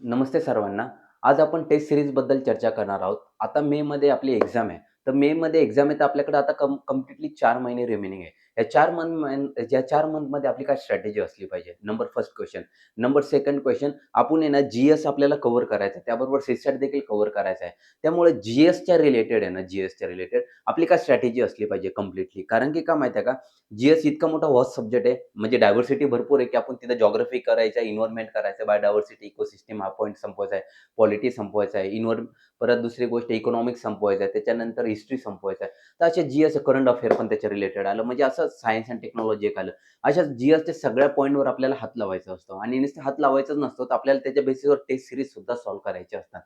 नमस्ते सर्वांना. आज आपण टेस्ट सीरीजबद्दल चर्चा करणार आहोत. आता मेमध्ये आपली एक्झाम आहे. तर मेमध्ये एक्झाम आहे तर आपल्याकडे आता कंप्लीटली 4 महिने रिमेनिंग आहे. या 4 मंथमध्ये आपली काय स्ट्रॅटेजी असली पाहिजे? Number first question. Number second question, आपण आहे ना जी-एस आपल्याला कव्हर करायचा आहे. त्याबरोबर सिसॅट देखील कव्हर करायचा आहे. त्यामुळे जी-एसच्या रिलेटेड आहे ना, जी-एसच्या रिलेटेड आपली काय स्ट्रॅटेजी असली पाहिजे कंप्लीटली. कारण की का माहिती आहे का, जी-एस इतका मोठा व्हास्ट सब्जेक्ट आहे. म्हणजे डायव्हर्सिटी भरपूर आहे, की आपण तिथं जिओग्राफी करायचं आहे, एन्व्हायर्नमेंट करायचं आहे, बायोडायव्हर्सिटी, इकोसिस्टम हा पॉइंट संपवायचा आहे, पॉलिटी संपवायचा आहे, परत दुसरी गोष्ट इकॉनॉमिक्स संपवायचं आहे, त्याच्यानंतर हिस्ट्री संपवायचं आहे. तर असे जी-एस करंट अफेअर पण त्याच्या रिलेटेड आलं. म्हणजे असं सायन्स एंड टेक्नॉलॉजी एक आलं. अशा जी-एसच्या सगळ्या पॉइंटवर आपल्याला हात लावायचा असतो आणि नुसतं हात लावायचाच नसतो, तर आपल्याला त्याच्या बेसिसवर टेस्ट सीरीज सुद्धा सॉल्व्ह करायचे असतात.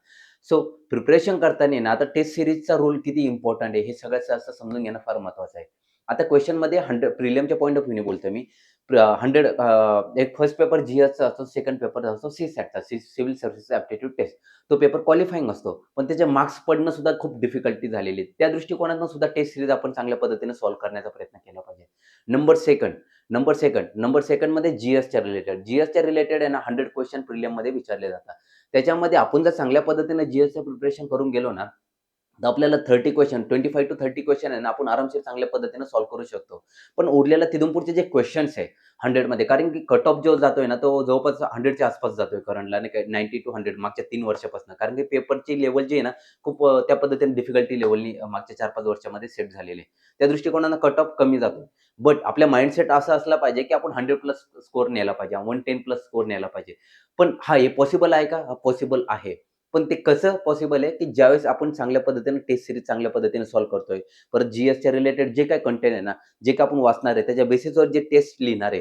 सो प्रिपरेशन करताना ना, आता टेस्ट सीरीजचा रोल किती इम्पोर्टंट आहे, हे सगळ्यात जास्त समजून घेणं फार महत्त्वाचं आहे. आता क्वेशनमध्ये 100 प्रिलिमच्या पॉइंट ऑफ व्ह्यूने बोलतोय मी. 100 एक फर्स्ट पेपर जी-एसचा असतो, सेकंड पेपर असतो सी-सॅटचा, सिव्हिल सर्व्हिसेस ॲप्टिट्यूड टेस्ट. तो पेपर क्वालिफाईंग असतो. पण त्याचे मार्क्स पडणं सुद्धा खूप डिफिकल्टी झालेली आहे. त्या दृष्टिकोनातून सुद्धा टेस्ट सीरीज आपण चांगल्या पद्धतीने सॉल्व्ह करण्याचा प्रयत्न केला पाहिजे. नंबर सेकंड नंबर सेकंडमध्ये जी-एसच्या रिलेटेड. जी-एसच्या रिलेटेड आहे ना 100 क्वेशन प्रिलिममध्ये विचारले जातात. त्याच्यामध्ये आपण जर चांगल्या पद्धतीने जी-एसचं प्रिपरेशन करून गेलो ना, तर आपल्याला 30 क्वेशन 25 टू 30 क्वेशन आहे ना, आपण आरामशीर चांगल्या पद्धतीने सॉल्व्ह करू शकतो. पण उरलेला तिथून पुढचे जे क्वेशन्स आहे 100 मध्ये, कारण की कट ऑफ जो जातोय ना, तो जवळपास 100च्या आसपास जातोय करंटला नाही का, 90 टू 100 मागच्या 3 वर्षापासून. कारण की पेपरची लेव्हल जी आहे ना, खूप त्या पद्धतीने डिफिकल्टी लेव्हलनी मागच्या 4-5 वर्षामध्ये सेट झालेली आहे. त्या दृष्टिकोनानं कट ऑफ कमी जातो. बट आपला माइंडसेट असा असला पाहिजे, की आपण 100 प्लस स्कोर न्यायला पाहिजे, 110 प्लस स्कोर न्यायला पाहिजे. पण हां, हे पॉसिबल आहे का? पॉसिबल आहे. पण ते कसं पॉसिबल आहे, की ज्यावेळेस आपण चांगल्या पद्धतीने टेस्ट सीरीज चांगल्या पद्धतीने सॉल्व्ह करतोय. परत जी-एसच्या रिलेटेड जे काही कंटेंट आहे ना, जे काही आपण वाचणार आहे, त्याच्या बेसिसवर जे टेस्ट लिहिणार आहे,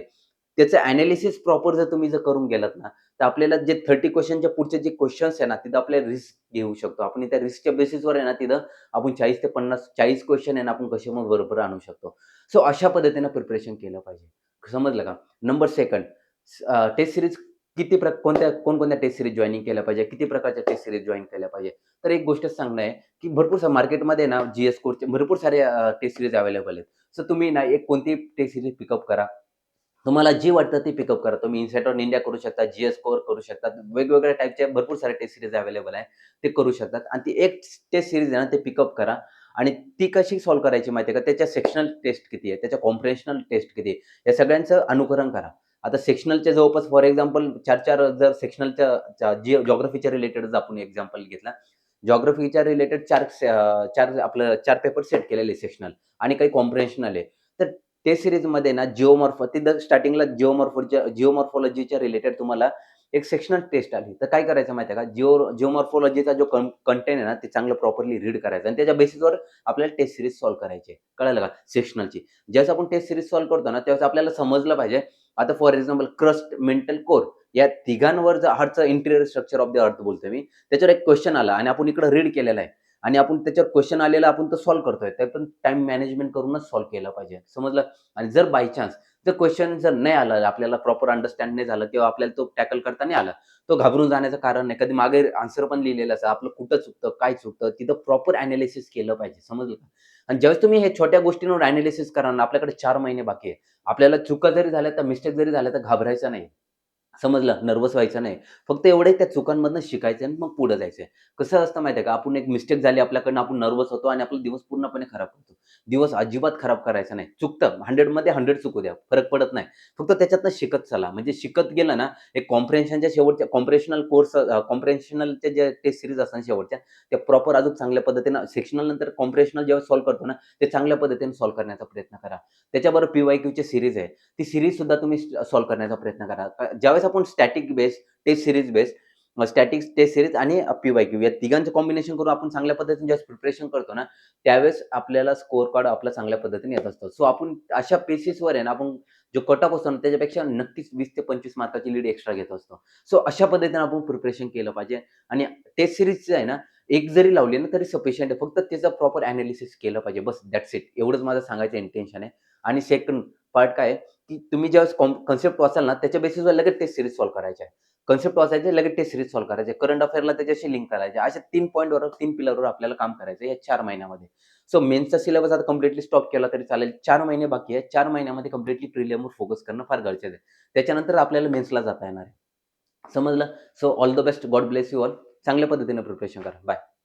त्याचं एनालिसिस प्रॉपर जर तुम्ही करून गेलात ना, तर आपल्याला जे 30 क्वेशनच्या पुढचे जे क्वेशन्स आहे ना, तिथं आपल्याला रिस्क घेऊ शकतो. आपण त्या रिस्कच्या बेसिसवर आहे ना, तिथं आपण 40 ते 50 40 क्वेशन आहे ना, आपण कसे मग बरोबर आणू शकतो. सो अशा पद्धतीनं प्रिपरेशन केलं पाहिजे. समजलं का? नंबर सेकंड, टेस्ट सीरीज कोणकोणत्या टेस्ट सीरीज जॉइनिंग केल्या पाहिजे, किती प्रकारच्या टेस्ट सीरीज जॉइन केल्या पाहिजे. तर एक गोष्ट सांगणं आहे, की भरपूर मार्केटमध्ये ना जी-एस कोर्सचे भरपूर सारे टेस्ट सीरीज अवेलेबल आहेत. सो तुम्ही ना एक कोणतीही टेस्ट सीरीज पिकअप करा. तुम्हाला जी वाटतं ती पिकअप करा. तुम्ही इन्साईट ऑन इंडिया करू शकता, जी-एस कोर करू शकता. वेगवेगळ्या टाइपच्या भरपूर साऱ्या टेस्ट सीरीज अवेलेबल आहे. ते करू शकतात आणि ती एक टेस्ट सीरीज आहे ना, ते पिकअप करा आणि ती कशी सॉल्व्ह करायची माहिती आहे का? त्याच्या सेक्शनल टेस्ट किती आहे, त्याच्या कॉम्प्रिहेन्शनल टेस्ट किती आहे, या सगळ्यांचं अनुकरण करा. आता सेक्शनलच्या जवळपास फॉर एक्झाम्पल 4-4 जर सेक्शनलच्या जिओग्राफीच्या रिलेटेड आपण एक्झाम्पल घेतला. जिओग्राफीच्या रिलेटेड 4 पेपर सेट केलेले सेक्शनल आणि काही कॉम्प्रिहेन्शनल आहे. तर ते सीरीजमध्ये ना तिथं स्टार्टिंगला जिओमॉर्फॉलॉजीच्या रिलेटेड तुम्हाला एक सेक्शनल टेस्ट आली. तर काय करायचं माहिती आहे का? जिओमॉर्फॉलॉजीचा जो कंटेंट आहे ना, ते चांगलं प्रॉपरली रीड करायचं आणि त्याच्या बेसिसवर आपल्याला टेस्ट सीरीज सॉल्व्ह करायची आहे. कळालं का? सेक्शनलची. ज्यावेळेस आपण टेस्ट सीरीज सॉल्व्ह करतो ना, त्यावेळेस आपल्याला समजलं पाहिजे. आता for example crust, mantle core या तिघांवर जर अर्थचं interior structure of the earth बोलतोय मी. त्याच्यावर एक क्वेश्चन आला आणि आपण इकडे रीड केलेला आहे. आणि आपण त्याच्यावर क्वेश्चन आलेला आपण तो सॉल्व्ह करतोय. ते पण टाईम मॅनेजमेंट करूनच सॉल्व्ह केलं पाहिजे. समजलं? आणि जर बाय चान्स जर क्वेशन जर नाही आला, आपल्याला प्रॉपर अंडरस्टँड नाही झालं किंवा आपल्याला तो टॅकल करता नाही आला, तो घाबरून जाण्याचं कारण नाही. कधी मागे आन्सर पण लिहिलेलं असतं. आपलं कुठं चुकतं, काय चुकतं, तिथं प्रॉपर एनालिसिस केलं पाहिजे. समजलं का? आणि ज्यावेळेस तुम्ही हे छोट्या गोष्टींवर एनालिसिस कराल ना, आपल्याकडे 4 महिने बाकी आहे. आपल्याला चुका जरी झाल्या, तर मिस्टेक जरी झाल्या, तर घाबरायचं नाही. समजलं? नर्व्हस व्हायचं नाही. फक्त एवढं आहे त्या चुकांमधनं शिकायचं आणि मग पुढे जायचं कसं असतं माहिती आहे का? आपण एक मिस्टेक झाली आपल्याकडनं, आपण नर्व्हस होतो आणि आपला दिवस पूर्णपणे खराब होतो. दिवस अजिबात खराब करायचा नाही. चुकतं 100 मध्ये 100 चुकू द्या. फरक पडत नाही. फक्त त्याच्यातनं शिकत चला. म्हणजे शिकत गेलं ना, एक कॉम्प्रिहेन्शनच्या शेवटच्या कॉम्प्रिहेन्शनलच्या ज्या टेस्ट सीरीज असतात शेवटच्या, त्या प्रॉपर अजून चांगल्या पद्धतीनं सेक्शनल नंतर कॉम्प्रिहेन्शनल जेव्हा सॉल्व्ह करतो ना, ते चांगल्या पद्धतीने सॉल्व्ह करण्याचा प्रयत्न करा. त्याच्याबरोबर पी-वाय-क्यूची सीरीज आहे. ती सीरीज सुद्धा तुम्ही सॉल्व्ह करण्याचा प्रयत्न करा. ज्यावेळेस आपण static base, test series base, static test series आणि पी-वाय-क्यू या तिघांचं कॉम्बिनेशन करून आपण चांगल्या पद्धतीने ज्यावेळेस प्रिपरेशन करतो ना, त्यावेळेस आपल्याला स्कोर कार्ड आपला चांगल्या पद्धतीने येत असतो. सो आपण अशा बेसिसवर आहे ना, आपण जो कट ऑफ असतो ना, त्याच्यापेक्षा नक्कीच 20 ते 25 मार्काची लीड एक्स्ट्रा घेत असतो. सो अशा पद्धतीने आपण प्रिपरेशन केलं पाहिजे आणि टेस्ट सीरीजचं आहे ना, एक जरी लावली ना, तरी सफिशियंट आहे. फक्त त्याचं प्रॉपर एनालिसिस केलं पाहिजे. बस दॅट्स इट. एवढंच माझं सांगायचं इंटेन्शन आहे. आणि सेकंड पार्ट काय आहे, की तुम्ही ज्यावेळेस कन्सेप्ट वाचाल ना, त्याच्या बेसिसवर लगेच टेस्ट सीरीज सॉल्व्ह करायच्या आहे. कन्सेप्ट वाचायचे, लगेच टेस्ट सीरीज सॉल्व्ह करायचे. करंट अफेअरला त्याच्याशी लिंक करायचे. अशा 3 पॉइंटवर 3 पिलरवर आपल्याला काम करायचं आहे या 4 महिन्यामध्ये. सो मेन्सचा सिलेबस आता कंप्लीटली स्टॉप केला तरी चालेल. 4 महिने बाकी आहे. 4 महिन्यामध्ये कंप्लीटली प्रिलिमवर फोकस करणं फार गरजेचं आहे. त्याच्यानंतर आपल्याला मेन्सला जाता येणार आहे. समजलं? So all the best. God bless you all. चांगल्या पद्धतीने प्रिपरेशन करा. बाय.